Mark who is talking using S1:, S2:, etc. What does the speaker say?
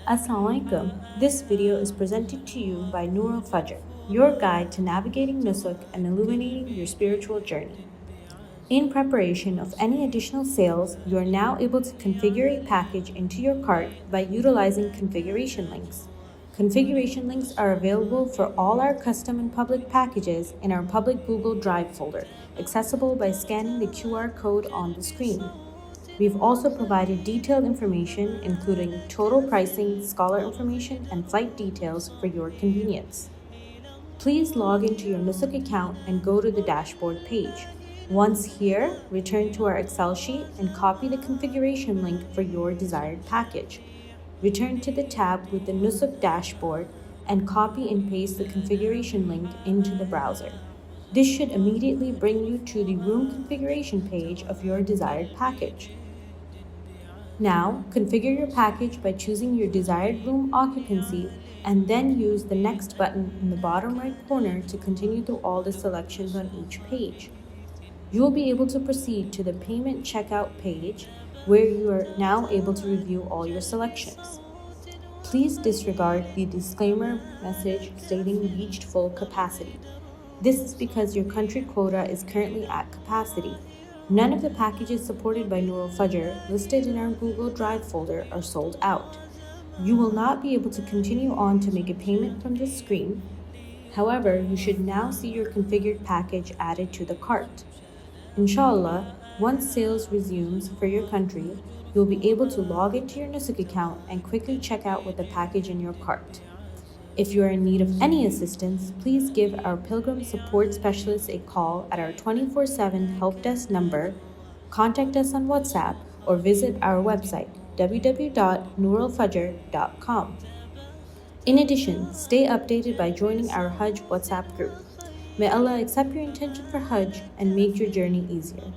S1: Assalamu alaikum. This video is presented to you by Noor Al-Fajr, your guide to navigating Nusuk and illuminating your spiritual journey. In preparation of any additional sales, you are now able to configure a package into your cart by utilizing configuration links. Configuration links are available for all our custom and public packages in our public Google Drive folder, accessible by scanning the QR code on the screen. We've also provided detailed information, including total pricing, scholar information, and flight details for your convenience. Please log into your Nusuk account and go to the dashboard page. Once here, return to our Excel sheet and copy the configuration link for your desired package. Return to the tab with the Nusuk dashboard and copy and paste the configuration link into the browser. This should immediately bring you to the room configuration page of your desired package. Now, configure your package by choosing your desired room occupancy and then use the Next button in the bottom right corner to continue through all the selections on each page. You will be able to proceed to the Payment Checkout page, where you are now able to review all your selections. Please disregard the disclaimer message stating reached full capacity. This is because your country quota is currently at capacity. None of the packages supported by Noor Al-Fajr listed in our Google Drive folder are sold out. You will not be able to continue on to make a payment from this screen. However, you should now see your configured package added to the cart. Inshallah, once sales resumes for your country, you'll be able to log into your Nusuk account and quickly check out with the package in your cart. If you are in need of any assistance, please give our Pilgrim Support Specialist a call at our 24/7 help desk number, contact us on WhatsApp, or visit our website www.nooralfajr.com. In addition, stay updated by joining our Hajj WhatsApp group. May Allah accept your intention for Hajj and make your journey easier.